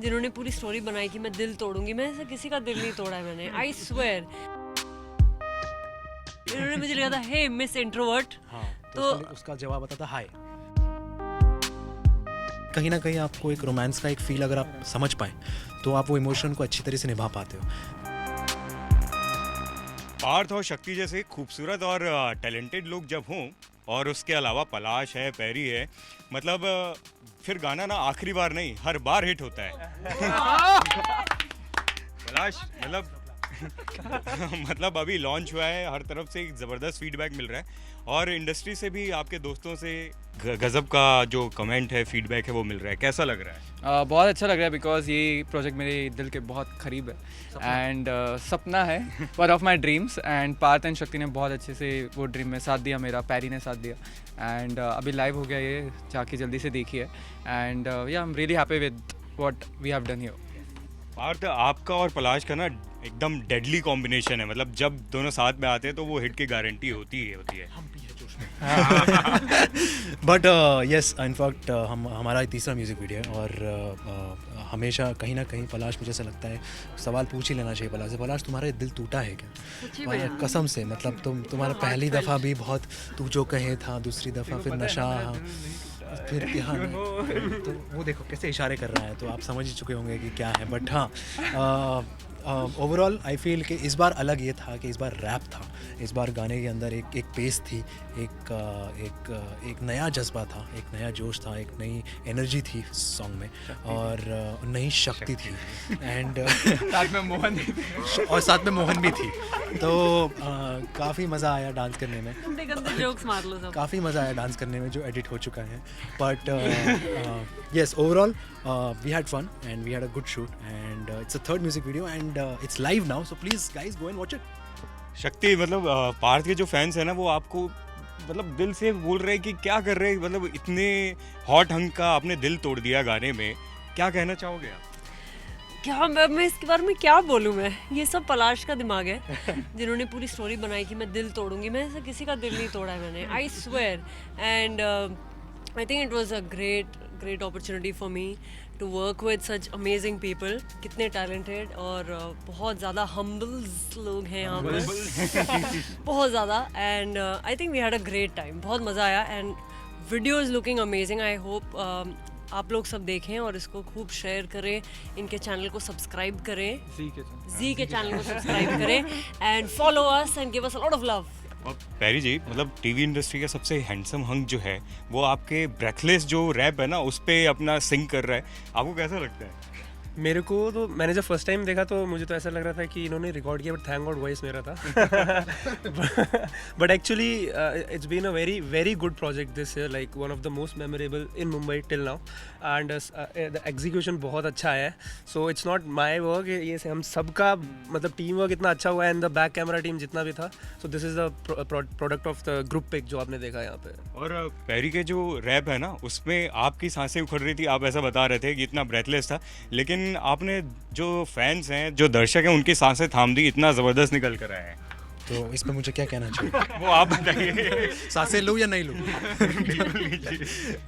जिन्होंने पूरी स्टोरी बनाई कि मैं दिल तोड़ूंगी, मैं ऐसा किसी का दिल नहीं तोड़ा है मैंने, आई स्वेयर। इन्होंने मुझे लिखा था हे मिस इंट्रोवर्ट, हाँ, तो उसका जवाब आता था हाय। कहीं ना कहीं आपको एक रोमांस का एक फील अगर आप समझ पाएं तो आप वो इमोशन को अच्छी तरह से निभा पाते हो। पार्थ और शक्ति जैसे खूबसूरत और टैलेंटेड लोग जब हों, और उसके अलावा पलाश है, पैरी है, मतलब फिर गाना ना आखिरी बार नहीं हर बार हिट होता है। पलाश मतलब मतलब अभी लॉन्च हुआ है, हर तरफ से एक ज़बरदस्त फीडबैक मिल रहा है, और इंडस्ट्री से भी आपके दोस्तों से गजब का जो कमेंट है, फीडबैक है, वो मिल रहा है। कैसा लग रहा है? बहुत अच्छा लग रहा है बिकॉज ये प्रोजेक्ट मेरे दिल के बहुत करीब है एंड सपना है, one of my dreams, and Parth and Shakti ने बहुत अच्छे से वो ड्रीम में साथ दिया, मेरा पैरी ने साथ दिया, एंड अभी लाइव हो गया, ये जाके जल्दी से देखिए, and yeah I am really happy with what we have done here. Parth, आपका और पलाश का ना एकदम डेडली कॉम्बिनेशन है, मतलब जब दोनों साथ में आते हैं तो वो हिट की गारंटी होती है। बट यस, इनफैक्ट हमारा तीसरा म्यूज़िक वीडियो है, और हमेशा कहीं ना कहीं पलाश, मुझे ऐसा लगता है सवाल पूछ ही लेना चाहिए पलाश से, पलाश तुम्हारा दिल टूटा है क्या? कसम से, मतलब तुम्हारा पहली दफ़ा भी बहुत तू जो कहे था, दूसरी दफ़ा फिर नशा, फिर हाँ, तो वो देखो कैसे इशारे कर रहा है, तो आप समझ ही चुके होंगे कि क्या है। बट हाँ, ओवरऑल आई फील कि इस बार अलग ये था कि इस बार रैप था, इस बार गाने के अंदर एक पेस थी, एक नया जज्बा था, एक नया जोश था, एक नई एनर्जी थी सॉन्ग में, और नई शक्ति थी, एंड साथ में मोहन और साथ में मोहन भी थी, तो काफ़ी मज़ा आया डांस करने में। गंदे जोक्स मार लो सब। काफ़ी मज़ा आया डांस करने में जो एडिट हो चुका है, but yes, overall we had fun and we had a good shoot, and it's a third music video and it's live now, so please guys go and watch it. शक्ति, मतलब पार्थ के जो फैंस हैं ना, वो आपको मतलब दिल से बोल रहे हैं कि क्या कर रहे हैं, मतलब इतने हॉट हंग का आपने दिल तोड़ दिया गाने में, क्या कहना चाहोगे आप? क्या मैं इसके बारे में क्या बोलूँ? मैं ये सब पलाश का दिमाग है, जिन्होंने पूरी स्टोरी बनाई कि मैं दिल तोड़ूंगी, मैं ऐसा किसी का दिल नहीं तोड़ा है मैंने, I swear. And I think it was a great opportunity for me to work with such amazing people, कितने टैलेंटेड और बहुत ज़्यादा हम्बल्स लोग हैं यहाँ पर, बहुत ज़्यादा, and I think we had a great time, बहुत मज़ा आया, and video is looking amazing. I hope आप लोग सब देखें और इसको खूब शेयर करें, इनके चैनल को सब्सक्राइब करें, जी के चैनल को सब्सक्राइब करें, and follow us and give us a lot of love. और पैरी जी, मतलब टीवी इंडस्ट्री का सबसे हैंडसम हंक जो है, वो आपके ब्रेथलेस जो रैप है ना, उस पे अपना सिंग कर रहा है, आपको कैसा लगता है? मेरे को तो मैंने जब फर्स्ट टाइम देखा तो मुझे तो ऐसा लग रहा था कि इन्होंने रिकॉर्ड किया, बट थैंक गॉड वॉइस मेरा था। But actually it's been a very very good project this year, like one of the most memorable in Mumbai till now, and the execution बहुत अच्छा है। So it's not my work, ये हम सबका मतलब team work इतना अच्छा हुआ है, and the back camera team जितना भी था, so this is the product of the group pic जो आपने देखा यहाँ पे। और पैरी के जो रैप है ना, उसमें आपकी सांसें उखड़ रही थी, आप ऐसा बता रहे थे कि इतना ब्रेथलेस था, लेकिन आपने जो फैंस हैं, जो दर्शक हैं, उनकी सांसें थाम दी, इतना ज़बरदस्त निकल कर आए हैं। तो इसमें मुझे क्या कहना चाहिए? वो आप बताइए। सांसें लूँ या नहीं लूँ?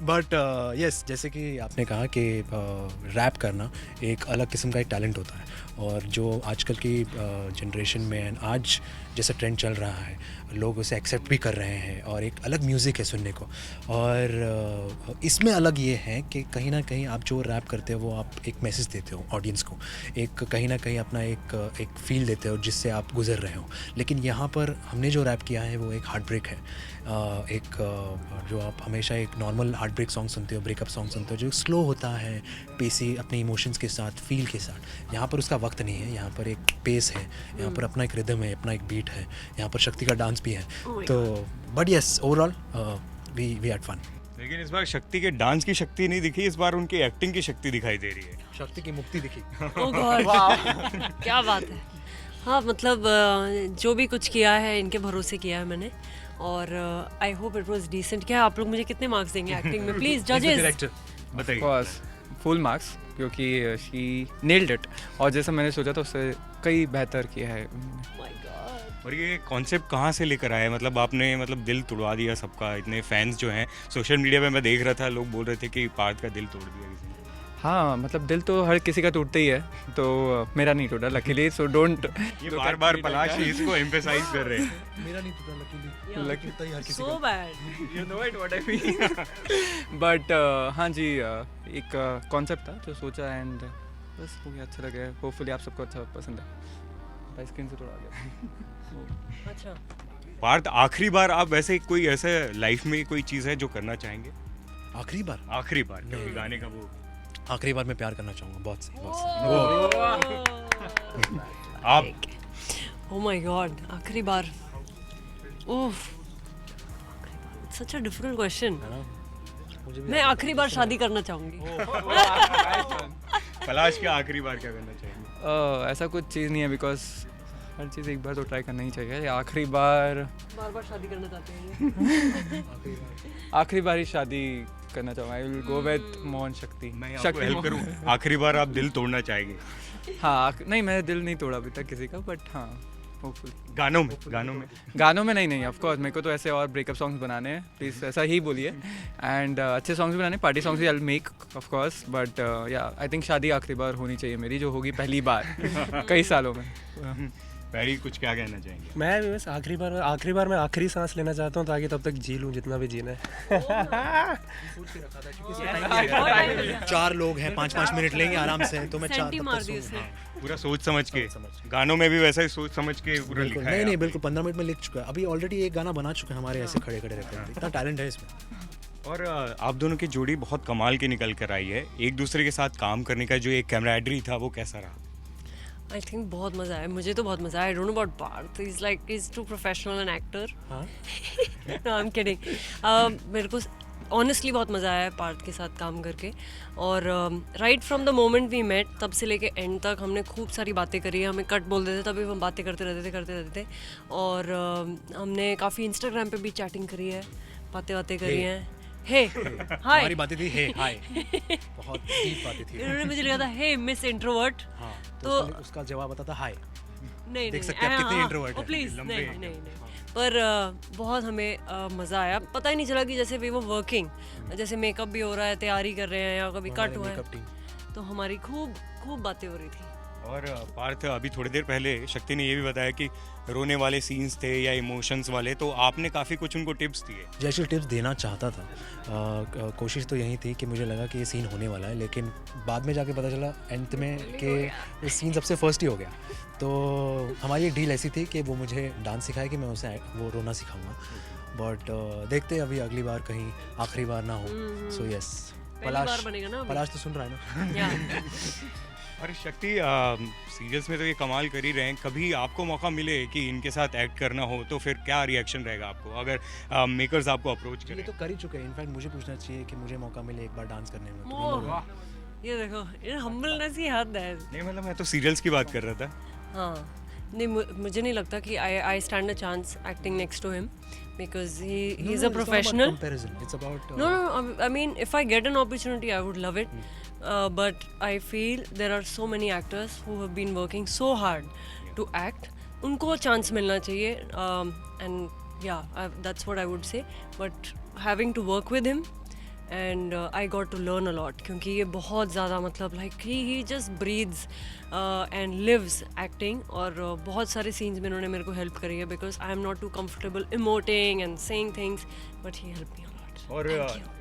बट यस, जैसे कि आपने कहा कि रैप करना एक अलग किस्म का एक टैलेंट होता है, और जो आजकल की जनरेशन में आज जैसा ट्रेंड चल रहा है, लोग उसे एक्सेप्ट भी कर रहे हैं, और एक अलग म्यूज़िक है सुनने को, और इसमें अलग ये है कि कहीं ना कहीं आप जो रैप करते हो वो आप एक मैसेज देते हो ऑडियंस को, एक कहीं ना कहीं अपना एक फील देते हो जिससे आप गुजर रहे हो। लेकिन यहाँ पर हमने जो रैप किया है वो एक हार्ट ब्रेक है, जो आप हमेशा एक नॉर्मल हार्ट ब्रेक सॉन्ग सुनते हो, ब्रेकअप सॉन्ग सुनते हो, जो स्लो होता है, पेसी अपने इमोशंस के साथ, फील के साथ। यहाँ पर उसका वक्त नहीं है, यहाँ पर एक पेस है, यहाँ पर अपना एक रिदम है, अपना एक बीट है, यहाँ पर शक्ति का डांस भी है। तो but yes, overall we had fun. लेकिन इस बार शक्ति के डांस की शक्ति नहीं दिखी, इस बार उनकी एक्टिंग की शक्ति दिखाई दे रही है। शक्ति की मुक्ति दिखी। ओह गॉड, क्या बात है। हाँ, मतलब जो भी कुछ किया है इनके भरोसे किया है मैंने, और I hope it was decent. क्या आप लोग मुझे कितने मार्क्स देंगे एक्टिंग में, प्लीज जजेस? बताइए। फुल मार्क्स, क्योंकि शी नेल्ड इट, और जैसा मैंने सोचा था उससे कई बेहतर किया है। और ये कॉन्सेप्ट कहाँ से लेकर आया है, मतलब आपने मतलब दिल तोड़वा दिया सबका, इतने फैंस जो हैं सोशल मीडिया पे मैं देख रहा था, लोग बोल रहे थे कि पार्थ का दिल तोड़ दिया किसी ने। हाँ मतलब दिल तो हर किसी का टूटता ही है, तो मेरा नहीं टूटा लकीली, सो डोंट। ये बार बार पलाश इसको एम्फेसाइज कर रहे हैं। मेरा नहीं टूटा लकीली, टूटता ही हर किसी So का। bad. You know it what I mean. But हाँ जी, एक कॉन्सेप्ट था जो सोचा एंड बस हो गया, अच्छा लगा। होपफुली आप सबको अच्छा पसंद है। बाई स्क्रीन से थोड़ा आगे। अच्छा, पार्थ, आखिरी बार आप वैसे कोई ऐसे लाइफ में कोई चीज़ है जो करना चाहेंगे? आखिरी बार आखिरी बार कभी गाने का वो आखिरी बार मैं प्यार करना चाहूँगा, बहुत सही, बहुत सही। आप oh my god, आखिरी बार, उफ, such a difficult question. है ना? मुझे भी मैं आखिरी बार शादी करना चाहूंगी. पलाश के आखिरी बार क्या करना चाहेंगे? ऐसा कुछ चीज़ नहीं है, बिकॉज हर चीज़ एक बार तो ट्राई करना ही चाहिए। आखिरी बार बार शादी करना चाहते हैं. आखिरी बार ही शादी करना चाहूँगा। I will go with Mohan शक्ति। मैं आपको हेल्प करूँ? आखिरी बार आप दिल तोड़ना चाहेंगे? हाँ, नहीं मैंने दिल नहीं तोड़ा अभी तक किसी का, बट हाँ होपफुली। गानों में गानों में नहीं ऑफ कोर्स, मेरे को तो ऐसे और ब्रेकअप सॉन्ग्स बनाने हैं, प्लीज़ ऐसा ही बोलिए। एंड अच्छे सॉन्ग्स बनाने, पार्टी सॉन्ग्स भी I will make of course, but या आई थिंक शादी आखिरी बार होनी चाहिए मेरी, जो होगी पहली बार कई सालों में। पैरी कुछ क्या कहना चाहेंगे? मैं भी बस आखिरी बार मैं आखिरी सांस लेना चाहता हूँ, ताकि तब तक जी लूँ जितना भी जीना है। 4 लोग हैं, 5-5 मिनट लेंगे आराम से, तो मैं 4 सेंटी मार दी उसने. पूरा सोच समझ के गानों में भी वैसा ही सोच समझ के पूरा लिखा है। नहीं बिल्कुल 15 मिनट में लिख चुका है। अभी ऑलरेडी एक गाना बना चुका है हमारे ऐसे खड़े खड़े रहते हैं, इतना टैलेंट है इसमें। और आप दोनों की जोड़ी बहुत कमाल की निकल कर आई है। एक दूसरे के साथ काम करने का जो एक कैमराडरी था वो कैसा रहा? I think बहुत मजा आया, मुझे तो बहुत मजा आया. I don't know about Parth. He's too professional an actor. हाँ No, I'm kidding. मेरे को ऑनेस्टली बहुत मज़ा आया पार्थ के साथ काम करके. और right from the moment we met, तब से लेके एंड तक हमने खूब सारी बातें करी है. हमें कट बोल देते थे, तभी हम बातें करते रहते थे. और हमने काफ़ी इंस्टाग्राम पे भी चैटिंग करी है, बातें करी हैं. हे हाय, हमारी बातें थी हे हाय, बहुत डीप बातें थी। इन्होंने मुझे लिखा था हे मिस इंट्रोवर्ट. हाँ तो उसका जवाब आता था हाय। नहीं देख सकते हैं आप कितने introvert हैं। प्लीज लंबे नहीं हैं। नहीं नहीं. पर बहुत हमें मज़ा आया. पता ही नहीं चला कि जैसे वी वो वर्किंग, जैसे मेकअप भी हो रहा है, तैयारी कर रहे हैं, या कभी कट हुआ है, मेकअप टीम तो हमारी खूब खूब बातें हो रही थी. और पार्थ, अभी थोड़ी देर पहले शक्ति ने ये भी बताया कि रोने वाले सीन्स थे या इमोशंस वाले, तो आपने काफ़ी कुछ उनको टिप्स दिए. जैसे टिप्स देना चाहता था. कोशिश तो यही थी कि मुझे लगा कि ये सीन होने वाला है, लेकिन बाद में जाके पता चला एंड में कि ये सीन सबसे फर्स्ट ही हो गया. तो हमारी एक डील ऐसी थी कि वो मुझे डांस सिखाए कि मैं उसे वो रोना सिखाऊंगा. बट देखते अभी अगली बार कहीं आखिरी बार ना हो. सो यस, पहली बार बनेगा ना अभी. पलाश तो सुन रहा है ना. या और शक्ति, सीरियल्स में तो ये कमाल कर ही रहे हैं. कभी आपको मौका मिले कि इनके साथ एक्ट करना हो, तो फिर क्या रिएक्शन रहेगा आपको अगर मेकर्स आपको अप्रोच ये करें? तो कर ही चुके हैं. इनफैक्ट मुझे पूछना चाहिए कि मुझे मौका मिले एक बार डांस करने में. तो ओह, मैं ये देखो, ये हम्बलनेस ही हद है. नहीं मतलब मैं तो सीरियल्स की बात कर रहा था. हाँ नहीं, मुझे नहीं लगता कि I stand a chance acting next to him, because he is a professional. comparison. It's about No, I mean, if I get an opportunity, I would love it. But I feel there are so many actors who have been working so hard to act. उनको chance मिलना चाहिए. And yeah, that's what I would say. But having to work with him, and I got to learn a lot. क्योंकि ये बहुत ज़्यादा मतलब like he just breathes and lives acting. और बहुत सारे scenes में उन्होंने मेरे को help करी है, because I am not too comfortable emoting and saying things, but he helped me a lot. और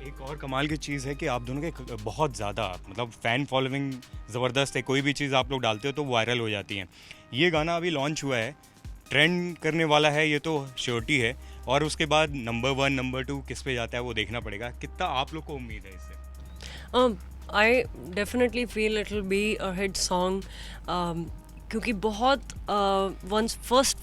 एक और कमाल की चीज़ है कि आप दोनों के बहुत ज़्यादा मतलब फ़ैन फॉलोइंग ज़बरदस्त है. कोई भी चीज़ आप लोग डालते हो तो वायरल हो जाती हैं. ये गाना अभी लॉन्च हुआ है, ट्रेंड करने वाला है, ये तो श्योरिटी है. और उसके बाद नंबर 1 नंबर 2 किस पे जाता है वो देखना पड़ेगा. कितना आप लोग को उम्मीद है इससे? I definitely feel it will be a hit song. क्योंकि बहुत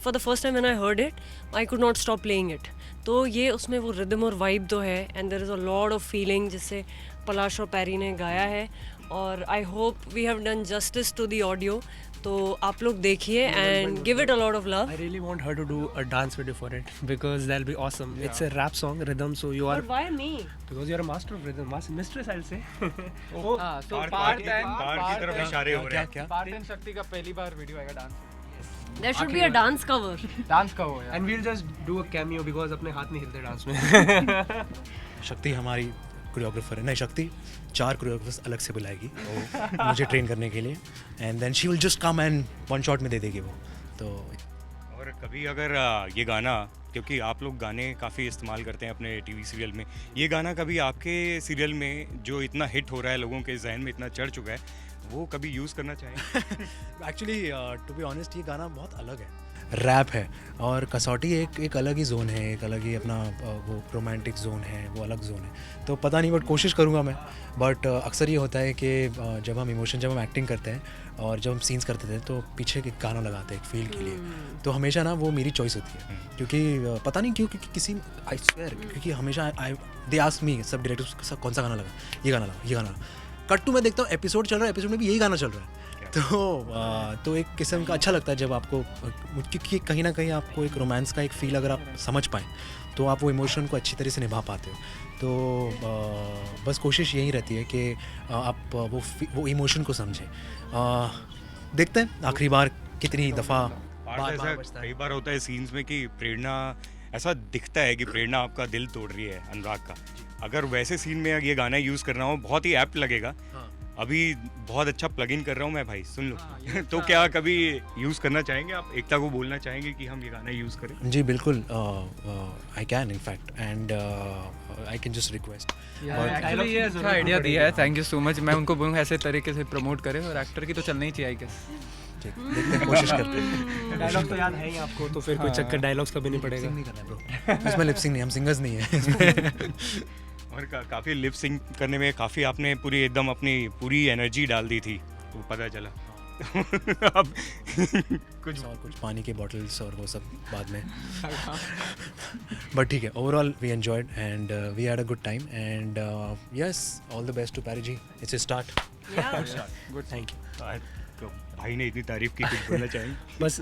for the first time when I heard it, I could not stop playing it. तो ये उसमें वो रिदम और वाइब तो है, and there is a lot of feeling जिससे पलाश और पैरी ने गाया है. और I hope we have done justice to the audio. तो आप लोग देखिए and give it a lot of love. I really want her to do a dance video for it, because that'll be awesome. It's a rap song, rhythm, so you are, But why me? because you're a master of rhythm, mistress I'll say. हाँ, so Partha की तरफ इशारे हो रहे हैं. क्या Partha and शक्ति का पहली बार वीडियो आएगा dance. There should be a dance cover. Dance का हो यार. And we'll just do a cameo, because अपने हाथ नहीं हिलते डांस में. शक्ति हमारी कोरियोग्राफर है, नहीं शक्ति 4 कोरियोग्राफर्स अलग से बुलाएगी मुझे ट्रेन करने के लिए, and then she will just come and one shot में दे देगी वो। तो और कभी अगर ये गाना, क्योंकि आप लोग गाने काफ़ी इस्तेमाल करते हैं अपने टीवी सीरियल में, ये गाना कभी आपके सीरियल में जो इतना हिट हो रहा है, लोगों के जहन में इतना चढ़ चुका है, वो कभी यूज़ करना चाहेंगे? एक्चुअली टू बी ऑनेस्ट ये गाना बहुत अलग है, रैप है, और कसौटी एक अलग ही जोन है, एक अलग ही अपना वो रोमांटिक जोन है, वो अलग जोन है। तो पता नहीं, बट कोशिश करूँगा मैं। बट अक्सर ये होता है कि जब हम एक्टिंग करते हैं और जब हम सीन्स करते थे तो पीछे एक गाना लगाते हैं एक फील के लिए, तो हमेशा ना वो मेरी चॉइस होती है, क्योंकि पता नहीं क्यों, क्योंकि किसी आई स्वेयर, क्योंकि हमेशा दे आस्क मी, सब डायरेक्टर्स कौन सा गाना लगा, ये गाना लगा, ये गाना लगा। कट टू मैं देखता हूँ एपिसोड चल रहा है, एपिसोड में भी यही गाना चल रहा है, तो एक किस्म का अच्छा लगता है जब आपको, क्योंकि कहीं ना कहीं आपको एक रोमांस का एक फील अगर आप समझ पाएँ तो आप वो इमोशन को अच्छी तरह से निभा पाते हो। तो बस कोशिश यही रहती है कि आप वो इमोशन को समझें। देखते हैं आखिरी बार कितनी दफ़ा ऐसा कई बार होता है सीन्स में कि प्रेरणा, ऐसा दिखता है कि प्रेरणा आपका दिल तोड़ रही है अनुराग का। अगर वैसे सीन में ये गाना यूज़ करना हो, बहुत ही ऐप्ट लगेगा। अभी बहुत अच्छा प्लग इन कर रहा हूँ मैं भाई, सुन लो। तो क्या कभी यूज़ करना चाहेंगे आप, एकता को बोलना चाहेंगे कि हम ये गाना यूज़ करें? जी बिल्कुल, I can in fact, and I can just request. Actually ये अच्छा आइडिया दिया है, थैंक यू सो मच। मैं उनको बोलूँगा ऐसे तरीके से प्रमोट करें, और एक्टर की तो चलना ही चाहिए आई गेस। ठीक, देखते हैं, कोशिश करते हैं। डायलॉग तो याद है ही आपको, तो फिर कोई चक्कर डायलॉग्स का भी नहीं पड़ेगा। नहीं करना ब्रो, इसमें लिपसिंग नहीं, हम सिंगर्स नहीं है इसमें। और काफ़ी लिप सिंक करने में काफ़ी आपने पूरी एकदम अपनी पूरी एनर्जी डाल दी थी, तो पता चला। अब कुछ पानी के बॉटल्स और वो सब बाद में, बट ठीक है, overall we enjoyed and we had a good time, and yes, all the best to Parry ji, it's a start. Good, thank you. तो भाई ने इतनी तारीफ की, कुछ बोलना चाहेंगे? बस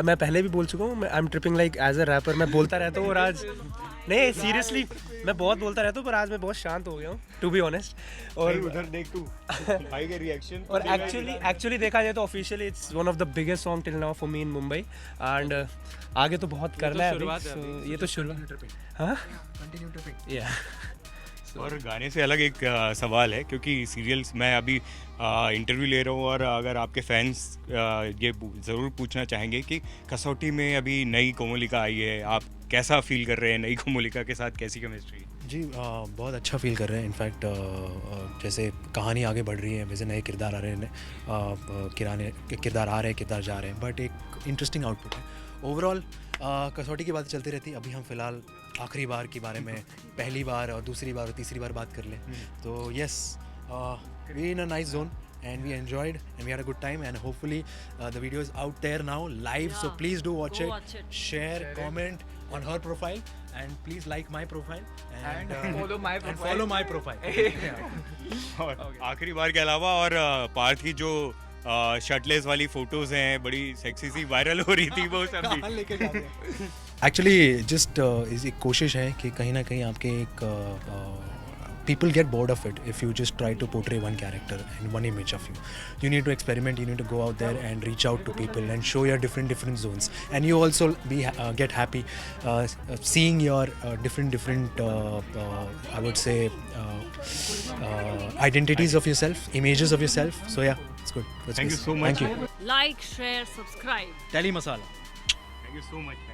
मैं पहले भी बोल चुका हूँ, I am tripping like as a rapper, मैं बोलता रहता हूँ, और आज नहीं सीरियसली मैं बहुत बोलता रहता हूँ, पर आज मैं बहुत शांत हो गया हूँ टू बी ऑनेस्ट। और उधर देख तू, भाई के रिएक्शन। और एक्चुअली देखा जाए तो officially it's one of the biggest song till now for me in Mumbai, and आगे तो बहुत करना है अभी, so ये तो शुरुआत। हाँ, कंटिन्यू ट्रिपिंग, या। और गाने से अलग एक सवाल है, क्योंकि सीरियल्स मैं अभी इंटरव्यू ले रहा हूँ, और अगर आपके फैंस ये ज़रूर पूछना चाहेंगे कि कसौटी में अभी नई कोमोलिका आई है, आप कैसा फील कर रहे हैं नई कोमोलिका के साथ, कैसी केमिस्ट्री? जी बहुत अच्छा फील कर रहे हैं। इनफैक्ट जैसे कहानी आगे बढ़ रही है, वैसे नए किरदार आ रहे हैं, किरदार आ रहे हैं, किरदार जा रहे हैं, बट एक इंटरेस्टिंग आउटपुट है ओवरऑल। कसौटी की बातें चलती रहती, अभी हम फ़िलहाल आखिरी बार के बारे में पहली बार और दूसरी बार और तीसरी बार बात कर लें। तो yes, we in a nice zone and we enjoyed and we had a good time, and hopefully the video is out there now live, so please do watch it, share, comment on her profile, and please like my profile and follow my profile और आखिरी बार के अलावा, और पार्थ की जो shirtless वाली photos हैं, बड़ी सेक्सी सी वायरल हो रही थी, वो सब भी एक्चुअली जस्ट एक कोशिश है कि कहीं ना कहीं आपके एक people get bored of it if you just try to portray one character and one image of you. You need to experiment, you need to go out there and reach out to people and show your different zones, and you also get happy seeing your different I would say identities of yourself, images of yourself. So yeah, it's good. Thank you so much. Thank you. Like, share, subscribe. Tele Masala. Thank you so much.